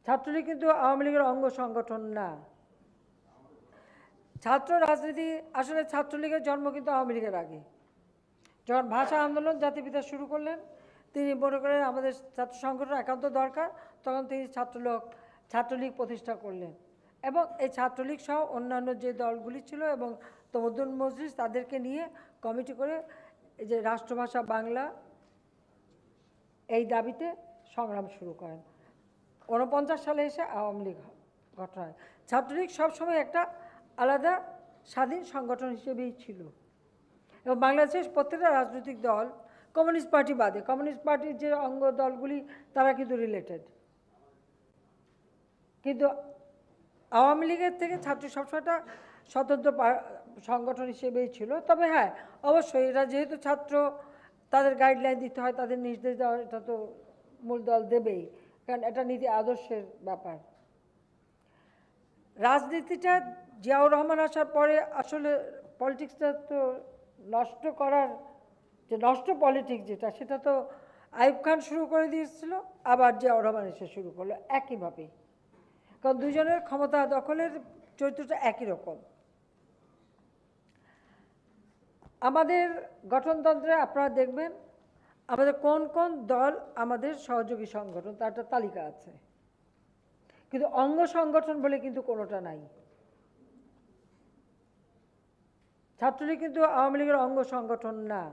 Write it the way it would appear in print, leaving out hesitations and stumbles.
ছাত্রলীগ কিন্তু আওয়ামী লীগের অঙ্গ সংগঠন না। ছাত্র রাজনীতি আসলে ছাত্রলীগের জন্ম কিন্তু আওয়ামী লীগের আগে। যখন ভাষা আন্দোলন জাতিপিতা শুরু করলেন, তিনি মনে করেন আমাদের ছাত্র সংগঠন একান্ত দরকার, তখন তিনি ছাত্রলীগ প্রতিষ্ঠা করলেন। এবং এই ছাত্রলীগ সহ অন্যান্য যে দলগুলি ছিল এবং তমদ্দুন মজলিস, তাদেরকে নিয়ে কমিটি করে এই যে রাষ্ট্রভাষা বাংলা এই দাবিতে সংগ্রাম শুরু করেন। 49 সালে এসে আওয়ামী লীগ গঠন হয়। ছাত্রলীগ সবসময় একটা আলাদা স্বাধীন সংগঠন হিসেবেই ছিল এবং বাংলাদেশের প্রত্যেকটা রাজনৈতিক দল, কমিউনিস্ট পার্টি বাদে, কমিউনিস্ট পার্টির যে অঙ্গ দলগুলি তারা কিন্তু রিলেটেড, কিন্তু আওয়ামী লীগের থেকে ছাত্র সবসময়টা স্বতন্ত্র সংগঠন হিসেবেই ছিল। তবে হ্যাঁ, অবশ্যই এরা যেহেতু ছাত্র, তাদের গাইডলাইন দিতে হয়, তাদের নির্দেশ দেওয়া, এটা তো মূল দল দেবেই, কারণ এটা নীতি আদর্শের ব্যাপার। রাজনীতিটা জিয়াউর রহমান আসার পরে আসলে পলিটিক্সটা তো নষ্ট করার যে নষ্ট পলিটিক্স যেটা, সেটা তো আইয়ুব খান শুরু করে দিয়েছিল, আবার জিয়াউর রহমান এসে শুরু করলো একইভাবে, কারণ দুজনের ক্ষমতা দখলের চরিত্রটা একই রকম। আমাদের গঠনতন্ত্রে আপনারা দেখবেন আমাদের কোন কোন দল আমাদের সহযোগী সংগঠন, তার একটা তালিকা আছে, কিন্তু অঙ্গ সংগঠন বলে কিন্তু কোনোটা নাই। ছাত্রলীগ কিন্তু আওয়ামী লীগের অঙ্গ সংগঠন না।